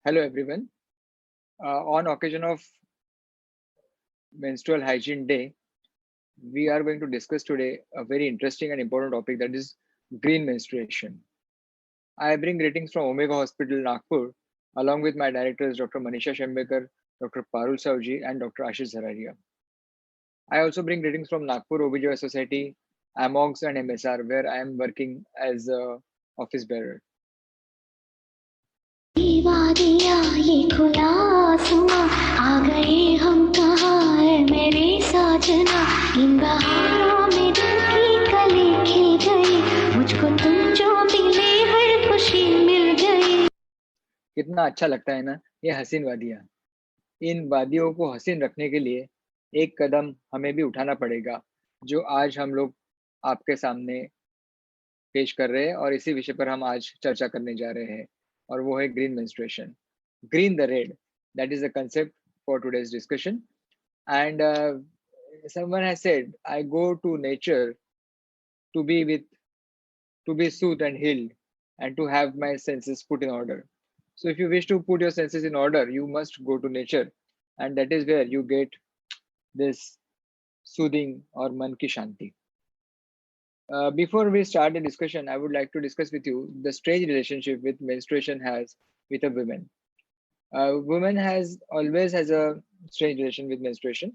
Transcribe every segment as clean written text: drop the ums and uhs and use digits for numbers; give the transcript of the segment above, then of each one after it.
Hello everyone. On occasion of Menstrual Hygiene Day, we are going to discuss today a very interesting and important topic, that is green menstruation. I bring greetings from Omega Hospital, Nagpur, along with my directors Dr. Manisha Shembekar, Dr. Parul Savji, and Dr. Ashish Zararia. I also bring greetings from Nagpur OBGYN Society, AMOGS and MSR, where I am working as a office bearer. दिया ये खुला आसमां आ गए हम कहाँ है मेरे साजना इन बहारों में दिल की कली खिल गई मुझको तुम जो मिले हर खुशी मिल गई। कितना अच्छा लगता है ना ये हसीन वादियाँ। इन वादियों को हसीन रखने के लिए एक कदम हमें भी उठाना पड़ेगा, जो आज हम लोग आपके सामने पेश कर रहे हैं, और इसी विषय पर हम आज चर्चा करने जा रहे हैं, और वो है green menstruation, green the red, that is the concept for today's discussion. And someone has said, I go to nature to be with, to be soothed and healed, and to have my senses put in order. So if you wish to put your senses in order, you must go to nature, and that is where you get this soothing or man ki shanti. Before we start the discussion, I would like to discuss with you the strange relationship with menstruation has with a woman. Woman has always has a strange relation with menstruation.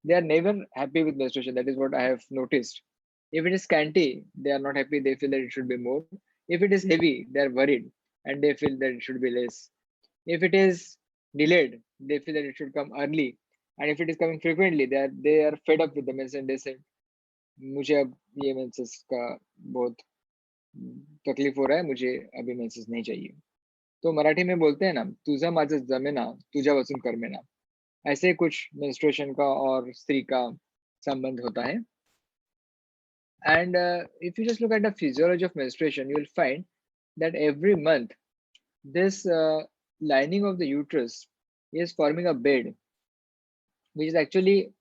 They are never happy with menstruation. That is what I have noticed. If it is scanty, they are not happy. They feel that it should be more. If it is heavy, they are worried and they feel that it should be less. If it is delayed, they feel that it should come early. And if it is coming frequently, they are fed up with the mens and they say, मुझे अब ये menses का बहुत तकलीफ हो रहा है, मुझे अभी मेंसेस नहीं चाहिए. तो मराठी में बोलते हैं ना, तुझा माझं जमेना तुझ्यापासून करमेना. ऐसे कुछ मेंस्ट्रुएशन का और स्त्री का संबंध होता है. And if you just look at the physiology of menstruation, you will find that every month this lining of the uterus is forming a bed, which is actually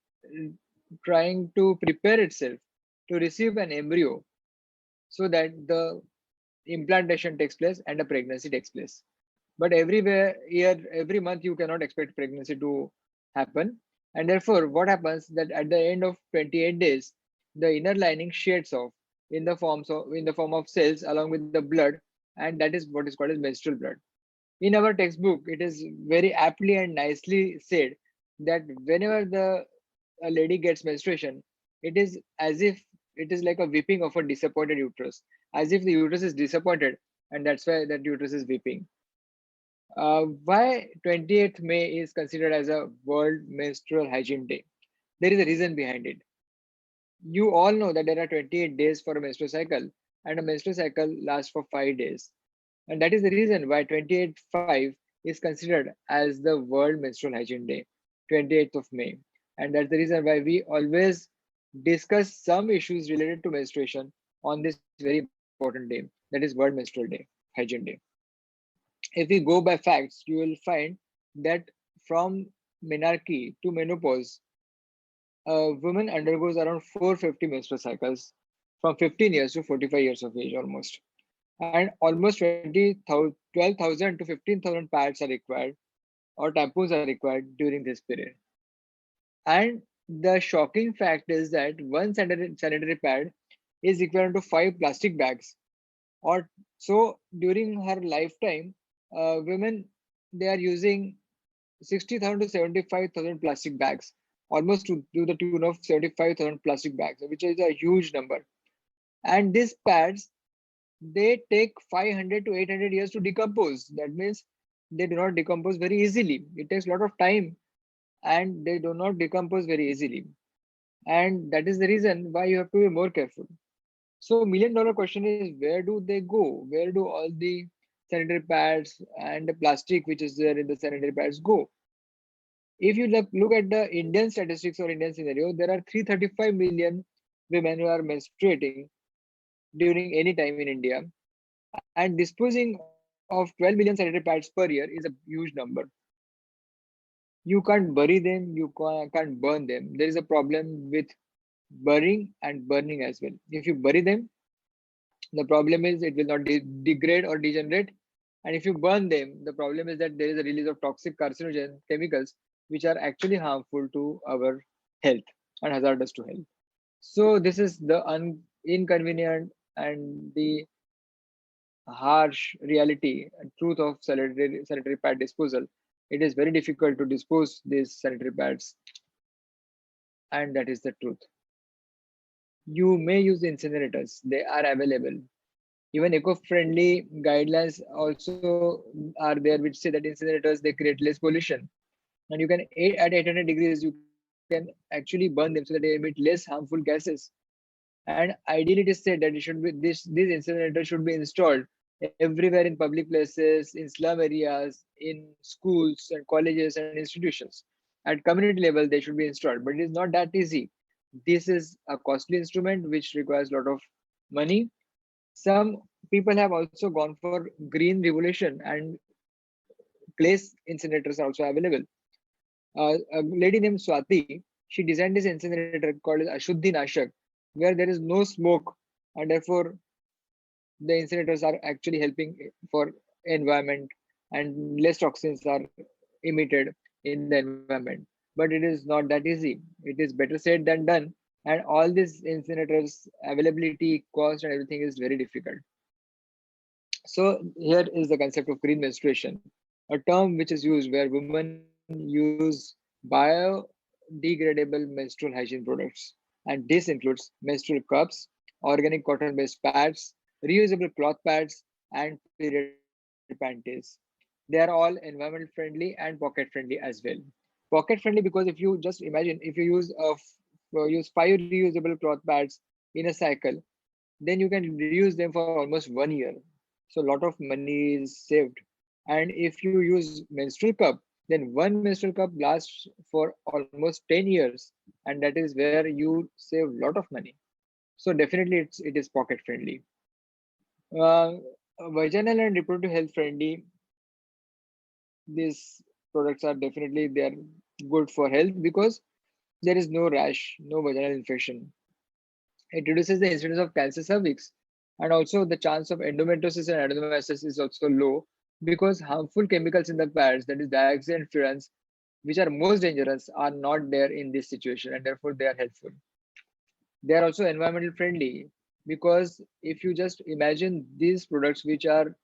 trying to prepare itself to receive an embryo, so that the implantation takes place and a pregnancy takes place. But every month, you cannot expect pregnancy to happen. And therefore, what happens that at the end of 28 days, the inner lining shades off in the form of cells along with the blood, and that is what is called as menstrual blood. In our textbook, it is very aptly and nicely said that whenever a lady gets menstruation, it is as if it is like a weeping of a disappointed uterus, as if the uterus is disappointed, and that's why that uterus is weeping. Why 28th May is considered as a World Menstrual Hygiene Day? There is a reason behind it. You all know that there are 28 days for a menstrual cycle, and a menstrual cycle lasts for 5 days. And that is the reason why 28/5 is considered as the World Menstrual Hygiene Day, 28th of May. And that's the reason why we always discuss some issues related to menstruation on this very important day, that is World Menstrual Day, Hygiene Day. If we go by facts, you will find that from menarche to menopause, a woman undergoes around 450 menstrual cycles from 15 years to 45 years of age almost. And almost 12,000 to 15,000 pads are required, or tampons are required during this period. And the shocking fact is that one sanitary pad is equivalent to 5 plastic bags. Or so during her lifetime, women, they are using 60,000 to 75,000 plastic bags, almost to the tune of 75,000 plastic bags, which is a huge number. And these pads, they take 500 to 800 years to decompose. That means they do not decompose very easily. It takes a lot of time, and they do not decompose very easily. And that is the reason why you have to be more careful. So $1,000,000 question is, where do they go? Where do all the sanitary pads and the plastic which is there in the sanitary pads go? If you look at the Indian statistics or Indian scenario, there are 335 million women who are menstruating during any time in India, and disposing of 12 million sanitary pads per year is a huge number. You can't bury them, you can't burn them. There is a problem with burying and burning as well. If you bury them, the problem is it will not degrade or degenerate, And if you burn them, the problem is that there is a release of toxic carcinogen chemicals which are actually harmful to our health and hazardous to health. So this is the inconvenient and the harsh reality and truth of sanitary pad disposal. It is very difficult to dispose these sanitary pads, and that is the truth. You may use incinerators; they are available. Even eco-friendly guidelines also are there, which say that incinerators they create less pollution, and you can at 800 degrees you can actually burn them so that they emit less harmful gases. And ideally, it is said that it should be these incinerators should be installed everywhere in public places, in slum areas, in schools and colleges and institutions. At community level, they should be installed, but it is not that easy. This is a costly instrument which requires a lot of money. Some people have also gone for green revolution, and place incinerators are also available. A lady named Swati, she designed this incinerator called as Ashuddhi Nashak, where there is no smoke, and therefore the incinerators are actually helping for environment, and less toxins are emitted in the environment. But it is not that easy. It is better said than done, and all these incinerators availability, cost, and everything is very difficult. So here is the concept of green menstruation, a term which is used where women use biodegradable menstrual hygiene products. And this includes menstrual cups, organic cotton-based pads, reusable cloth pads, and period panties. They are all environment friendly and pocket friendly as well. Pocket friendly because if you just imagine if you use 5 reusable cloth pads in a cycle, then you can reuse them for almost 1 year. So a lot of money is saved. And if you use menstrual cup, then one menstrual cup lasts for almost 10 years, and that is where you save a lot of money. So definitely it is pocket friendly. uh, Vaginal and reproductive health friendly, these products are definitely they are good for health because there is no rash, no vaginal infection. It reduces the incidence of cancer cervix, and also the chance of endometriosis and adenomyosis is also low because harmful chemicals in the pads, that is dioxin and furans, which are most dangerous, are not there in this situation, and therefore they are helpful. They are also environmental friendly because if you just imagine these products which are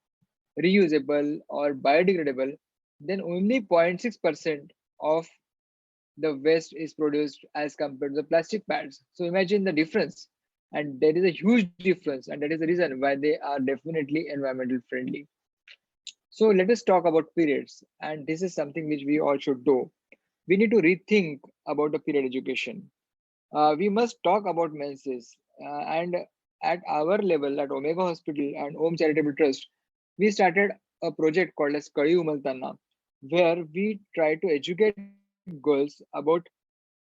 reusable or biodegradable, then only 0.6% of the waste is produced as compared to the plastic pads. So imagine the difference. And there is a huge difference, and that is the reason why they are definitely environmental friendly. So let us talk about periods, and this is something which we all should do. We need to rethink about the period education. We must talk about menses, and at our level at Omega Hospital and Om Charitable Trust, we started a project called as Kadi Umaltanna, where we try to educate girls about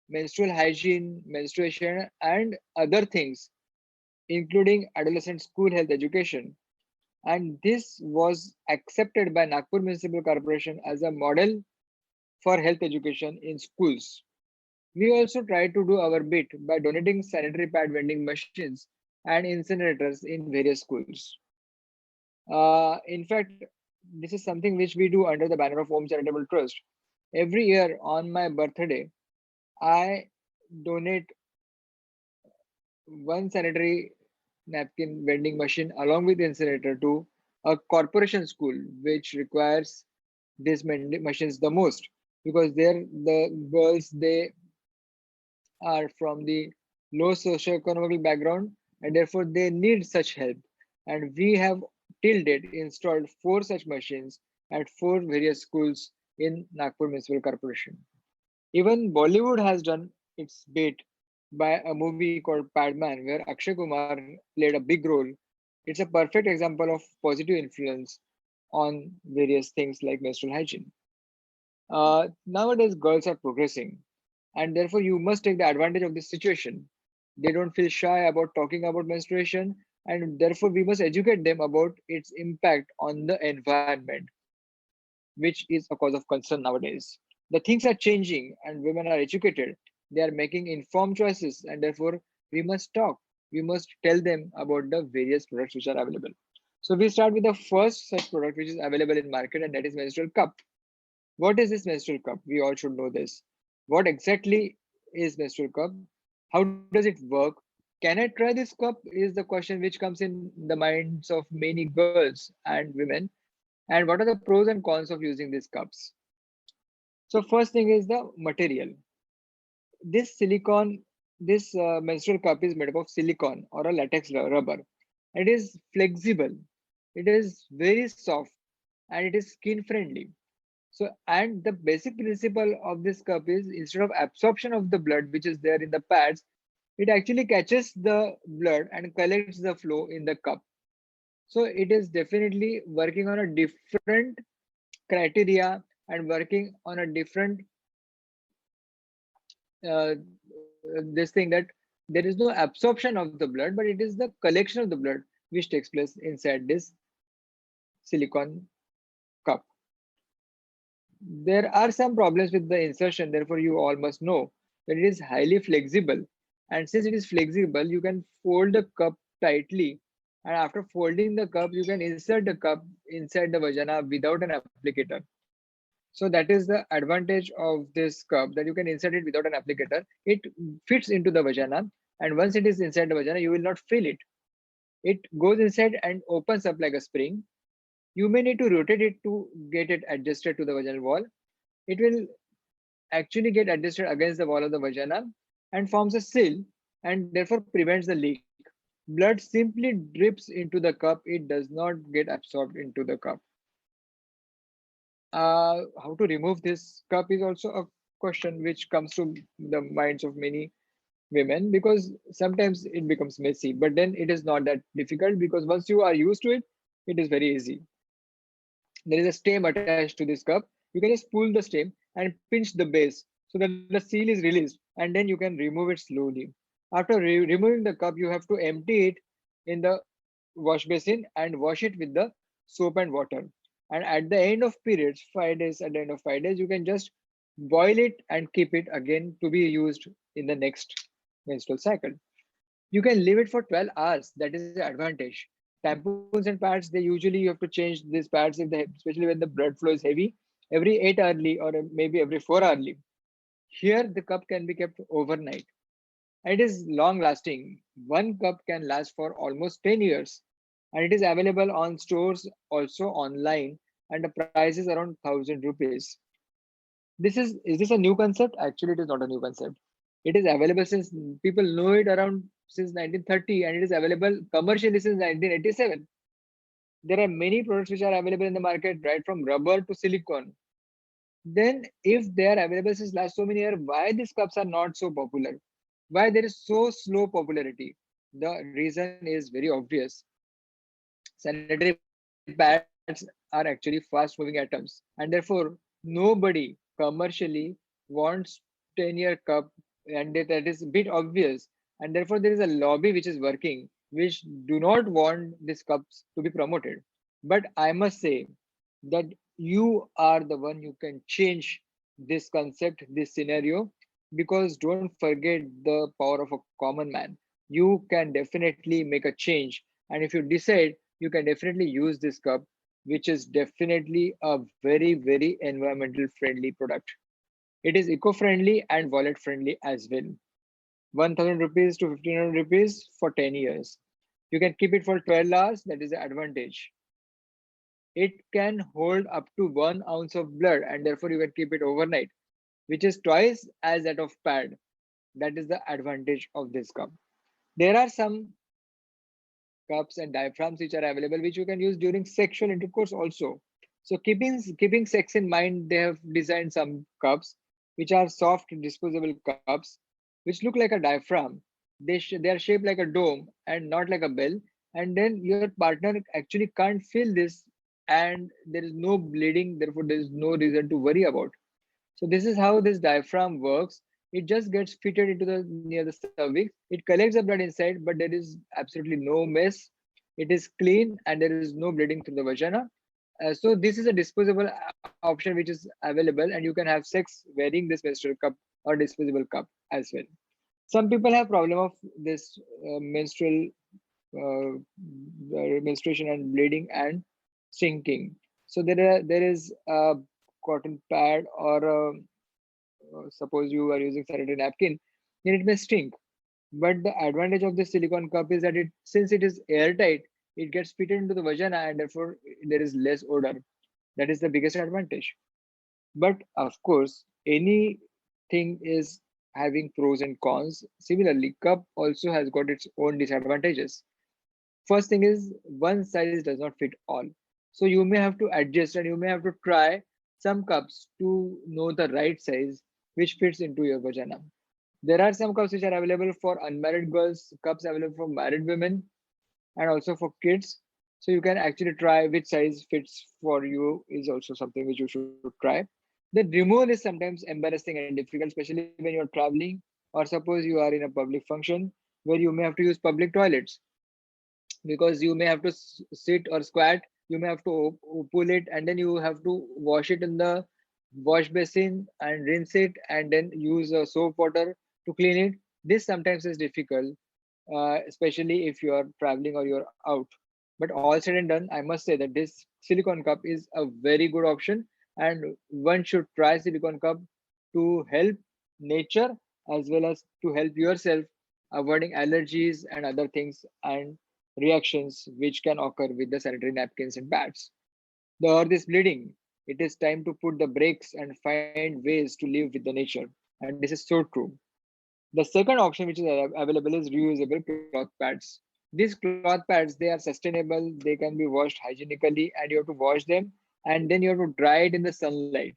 menstrual hygiene, menstruation, and other things, including adolescent school health education. And this was accepted by Nagpur Municipal Corporation as a model for health education in schools. We also try to do our bit by donating sanitary pad vending machines and incinerators in various schools. In fact, this is something which we do under the banner of Home Charitable Trust. Every year on my birthday, I donate one sanitary napkin vending machine along with incinerator to a corporation school which requires these machines the most, because there the girls they are from the low socioeconomic background, and therefore they need such help. And we have till date installed 4 such machines at 4 various schools in Nagpur Municipal Corporation. Even Bollywood has done its bit by a movie called Padman, where Akshay Kumar played a big role. It's a perfect example of positive influence on various things like menstrual hygiene. Nowadays, girls are progressing, and therefore you must take the advantage of this situation. They don't feel shy about talking about menstruation, and therefore we must educate them about its impact on the environment, which is a cause of concern nowadays. The things are changing, and women are educated. They are making informed choices, and therefore we must talk. We must tell them about the various products which are available. So we start with the first such product which is available in market, and that is menstrual cup. What is this menstrual cup? We all should know this. What exactly is menstrual cup? How does it work? Can I try this cup? Is the question which comes in the minds of many girls and women. And what are the pros and cons of using these cups? So first thing is the material. This silicone, this menstrual cup is made up of silicone or a latex rubber. It is flexible. It is very soft and it is skin friendly. So, and the basic principle of this cup is instead of absorption of the blood, which is there in the pads, it actually catches the blood and collects the flow in the cup. So it is definitely working on a different criteria and working on a different uh, this thing that there is no absorption of the blood, but it is the collection of the blood which takes place inside this silicone cup. There are some problems with the insertion, therefore you all must know that it is highly flexible. And since it is flexible, you can fold the cup tightly. And after folding the cup, you can insert the cup inside the vagina without an applicator. So that is the advantage of this cup, that you can insert it without an applicator. It fits into the vagina. And once it is inside the vagina, you will not feel it. It goes inside and opens up like a spring. You may need to rotate it to get it adjusted to the vaginal wall. It will actually get adjusted against the wall of the vagina and forms a seal and therefore prevents the leak. Blood simply drips into the cup, it does not get absorbed into the cup. How to remove this cup is also a question which comes to the minds of many women, because sometimes it becomes messy, but then it is not that difficult because once you are used to it, it is very easy. There is a stem attached to this cup. You can just pull the stem and pinch the base so that the seal is released, and then you can remove it slowly. After removing the cup, you have to empty it in the wash basin and wash it with the soap and water. And at the end of periods, 5 days, at the end of 5 days, you can just boil it and keep it again to be used in the next menstrual cycle. You can leave it for 12 hours. That is the advantage. Tampons and pads, they usually you have to change these pads if they, especially when the blood flow is heavy, every 8 hourly or maybe every 4 hourly. Here, the cup can be kept overnight. It is long lasting. One cup can last for almost 10 years. And it is available on stores, also online, and the price is around 1,000 rupees. Is this a new concept? Actually, it is not a new concept. It is available since people know it around since 1930, and it is available commercially since 1987. There are many products which are available in the market, right from rubber to silicone. Then, if they are available since last so many years, why these cups are not so popular? Why there is so slow popularity? The reason is very obvious. Sanitary pads are actually fast moving atoms, and therefore nobody commercially wants 10-year cup, and that is a bit obvious. And therefore there is a lobby which is working, which do not want these cups to be promoted. But I must say that you are the one who can change this concept, this scenario, because don't forget the power of a common man. You can definitely make a change, and if you decide, you can definitely use this cup, which is definitely a very, very environmental friendly product. It is eco-friendly and wallet friendly as well. 1,000 rupees to 1,500 rupees for 10 years. You can keep it for 12 hours. That is the advantage. It can hold up to 1 ounce of blood, and therefore you can keep it overnight, which is twice as that of pad. That is the advantage of this cup. There are some cups and diaphragms which are available, which you can use during sexual intercourse also. So keeping sex in mind, they have designed some cups which are soft disposable cups which look like a diaphragm. They are shaped like a dome and not like a bell. And then your partner actually can't feel this, and there is no bleeding. Therefore, there is no reason to worry about. So this is how this diaphragm works. It just gets fitted into the near the cervix. It collects the blood inside, but there is absolutely no mess. It is clean and there is no bleeding through the vagina. So this is a disposable option which is available, and you can have sex wearing this menstrual cup or disposable cup as well. Some people have problem of this menstrual menstruation and bleeding and shrinking. So there is a cotton pad or suppose you are using sanitary napkin, then it may shrink. But the advantage of the silicone cup is that since it is airtight, it gets fitted into the vagina and therefore there is less odor. That is the biggest advantage. But of course, anything is having pros and cons. Similarly, cup also has got its own disadvantages. First thing is one size does not fit all. So you may have to adjust and you may have to try some cups to know the right size which fits into your vagina. There are some cups which are available for unmarried girls, cups available for married women, and also for kids. So you can actually try which size fits for you is also something which you should try. The removal is sometimes embarrassing and difficult, especially when you're traveling or suppose you are in a public function where you may have to use public toilets because you may have to sit or squat. You may have to pull it and then you have to wash it in the wash basin and rinse it and then use soap water to clean it. This sometimes is difficult, especially if you are traveling or you're out. But all said and done, I must say that this silicone cup is a very good option, and one should try silicone cup to help nature as well as to help yourself avoiding allergies and other things and reactions which can occur with the sanitary napkins and pads. The earth is bleeding. It is time to put the brakes and find ways to live with the nature. And this is so true. The second option which is available is reusable cloth pads. These cloth pads, they are sustainable, they can be washed hygienically, and you have to wash them and then you have to dry it in the sunlight.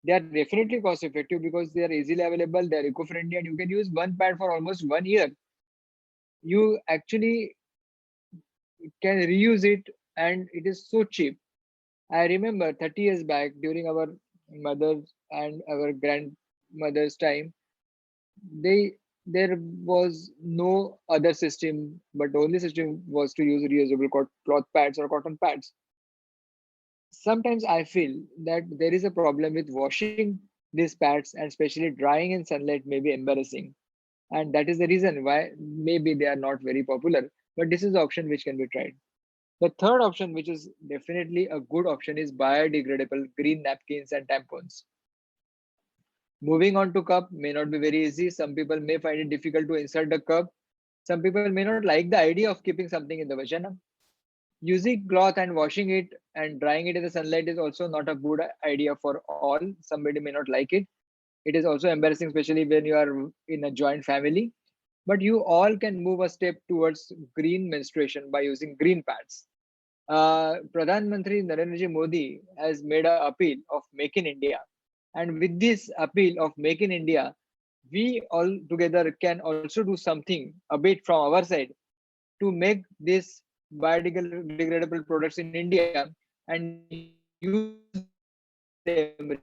They are definitely cost effective because they are easily available, they are eco-friendly, and you can use one pad for almost 1 year. You actually can reuse it and it is so cheap. I remember 30 years back during our mother's and our grandmother's time, they there was no other system, but the only system was to use reusable cloth pads or cotton pads. Sometimes I feel that there is a problem with washing these pads and especially drying in sunlight may be embarrassing. And that is the reason why maybe they are not very popular. But this is the option which can be tried. The third option, which is definitely a good option, is biodegradable green napkins and tampons. Moving on to cup may not be very easy. Some people may find it difficult to insert the cup. Some people may not like the idea of keeping something in the vagina. Using cloth and washing it and drying it in the sunlight is also not a good idea for all. Somebody may not like it. It is also embarrassing, especially when you are in a joint family. But you all can move a step towards green menstruation by using green pads. Pradhan Mantri Narendra Modi has made an appeal of Make in India. And with this appeal of Make in India, we all together can also do something a bit from our side to make this biodegradable products in India and use them responsibly.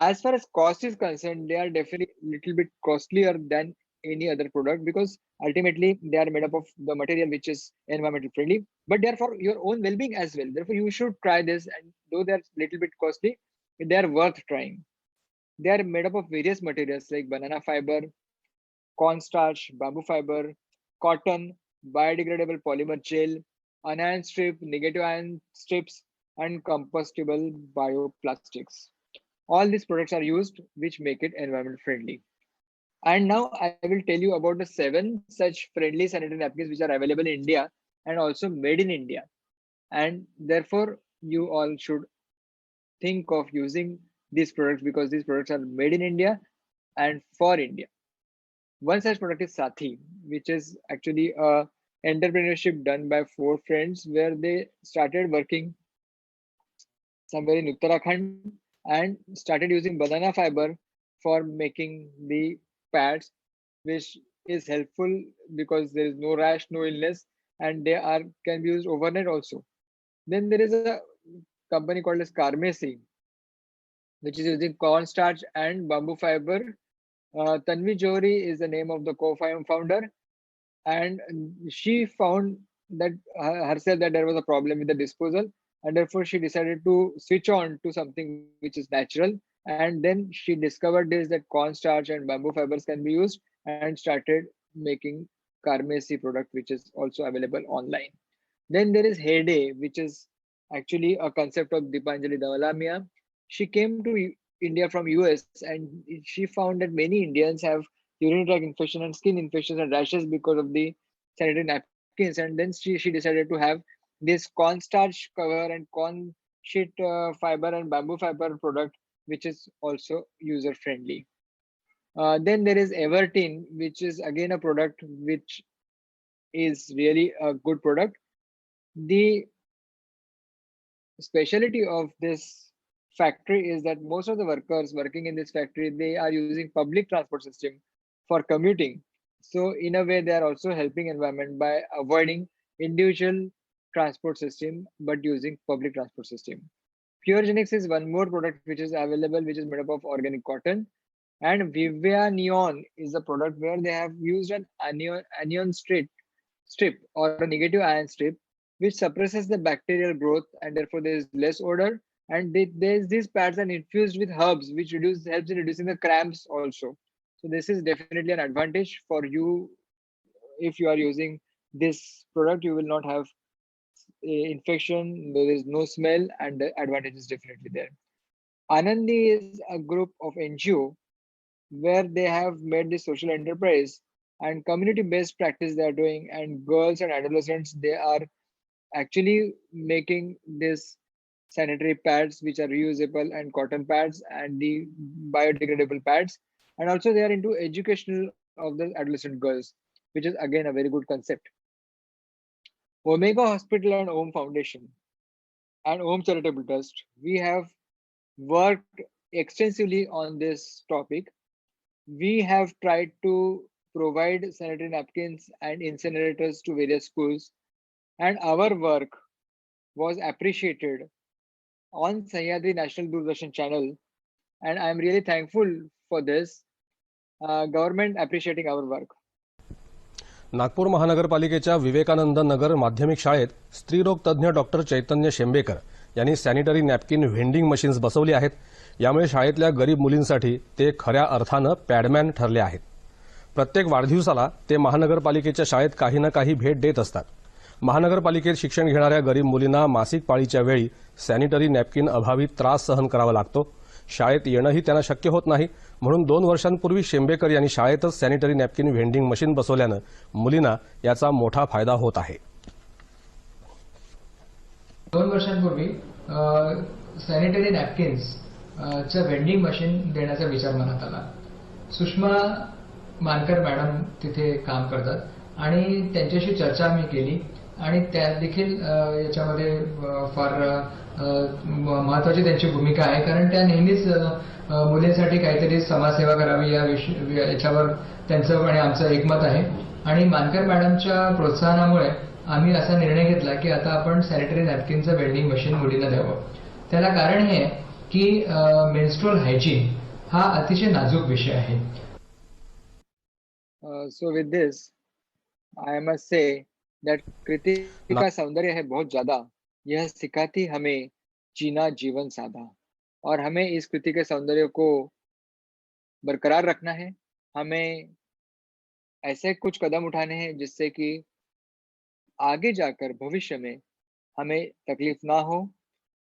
As far as cost is concerned, they are definitely a little bit costlier than any other product because ultimately they are made up of the material which is environmental friendly, but they are for your own well-being as well. Therefore, you should try this, and though they are a little bit costly, they are worth trying. They are made up of various materials like banana fiber, cornstarch, bamboo fiber, cotton, biodegradable polymer gel, anion strip, negative ion strips, and compostable bioplastics. All these products are used, which make it environment friendly. And now I will tell you about the 7 such friendly sanitary napkins which are available in India and also made in India. And therefore, you all should think of using these products because these products are made in India and for India. One such product is Sathi, which is actually a entrepreneurship done by 4 friends where they started working somewhere in Uttarakhand and started using banana fiber for making the pads, which is helpful because there is no rash, no illness, and they are can be used overnight also. Then there is a company called as CARMESI, which is using cornstarch and bamboo fiber. Tanvi Johri is the name of the co-founder, and she found that herself that there was a problem with the disposal, and therefore she decided to switch on to something which is natural. And then she discovered this that cornstarch and bamboo fibers can be used and started making CARMESI product, which is also available online. Then there is HEYDAY, which is actually a concept of Dipanjali Dawalamia. She came to India from US, and she found that many Indians have urinary tract infection and skin infections and rashes because of the sanitary napkins. And then she decided to have this cornstarch cover and corn sheet fiber and bamboo fiber product, which is also user friendly. Then there is Evertin, which is again a product which is really a good product. The specialty of this factory is that most of the workers working in this factory, they are using public transport system for commuting. So in a way, they are also helping environment by avoiding individual transport system, but using public transport system. Puregenics is one more product which is available, which is made up of organic cotton. And Vivea Neon is a product where they have used an anion strip or a negative ion strip, which suppresses the bacterial growth, and therefore there is less odor. And these pads are infused with herbs, which helps in reducing the cramps also. So this is definitely an advantage for you. If you are using this product, you will not have infection, there is no smell, and the advantage is definitely there. Anandi is a group of NGO where they have made this social enterprise and community-based practice they are doing, and girls and adolescents, they are actually making this sanitary pads which are reusable, and cotton pads and the biodegradable pads. And also they are into educational of the adolescent girls, which is again a very good concept. Omega Hospital and Om Foundation and Om Charitable Trust, we have worked extensively on this topic. We have tried to provide sanitary napkins and incinerators to various schools, and our work was appreciated on Sahyadri National Doordarshan channel, and I am really thankful for this government appreciating our work. Nagpur महानगरपालिकेच्या विवेकानंद नगर माध्यमिक शाळेत स्त्रीरोग तज्ज्ञ doctor चैतन्य शेंबेकर यांनी sanitary napkin vending machines बसवली आहेत. यामुळे शाळेतल्या गरीब मुलींसाठी ते खऱ्या अर्थानं पॅडमॅन ठरले आहेत. प्रत्येक वाढदिवसाला ते महानगरपालिकेच्या शाळेत काही ना काही भेट देत असतात. महानगरपालिकेत शिक्षण घेणाऱ्या गरीब मुलींना मासिक पाळीच्या वेळी सॅनिटरी नॅपकिन अभावी त्रास सहन करावा लागतो. शाळेत येणंही त्यांना शक्य होत नाही, म्हणून 2 वर्षांपूर्वी शेंबेकर यांनी शाळेतच सॅनिटरी नॅपकिन व्हेंडिंग मशीन बसवल्यानं मुलींना याचा मोठा फायदा होत आहे. 2 वर्षांपूर्वी सॅनिटरी नॅपकिन्स चं व्हेंडिंग मशीन देण्याचा विचार मनात आला. सुषमा मानकर मॅडम तिथे काम करतात आणि त्यांच्याशी चर्चा आम्ही केली आणि त्या देखील याच्यामध्ये फार महत्त्वाची त्यांची भूमिका आहे, कारण त्या नेहमीच मुलींसाठी काहीतरी समाजसेवा करावी याच्यावर त्यांचं आणि आमचं एकमत आहे. आणि मानकर मॅडमच्या प्रोत्साहनामुळे आम्ही असा निर्णय घेतला की आता आपण सॅनिटरी नॅपकिनचं वेल्डिंग मशीन मुलींना द्यावं. त्याला कारण हे की मेन्स्ट्रुअल हायजीन हा अतिशय नाजूक विषय आहे. So with this, I must say that कृति का सौंदर्य है बहुत ज्यादा, यह सिखाती हमें जीना जीवन सादा. और हमें इस कृति के सौंदर्य को बरकरार रखना है. हमें ऐसे कुछ कदम उठाने हैं जिससे कि आगे जाकर भविष्य में हमें तकलीफ ना हो,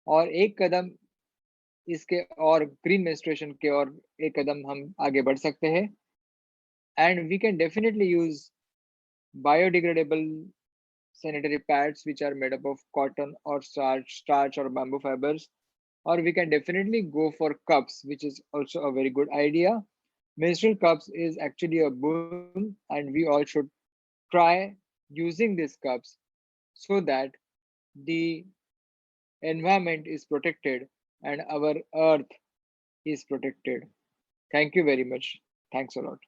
और एक कदम इसके और ग्रीन मेंस्ट्रुएशन के और एक कदम हम आगे बढ़ सकते हैं. And we can definitely use biodegradable sanitary pads which are made up of cotton or starch or bamboo fibers, or we can definitely go for cups, which is also a very good idea. Menstrual cups is actually a boon, and we all should try using these cups so that the environment is protected and our earth is protected. Thank you very much. Thanks a lot.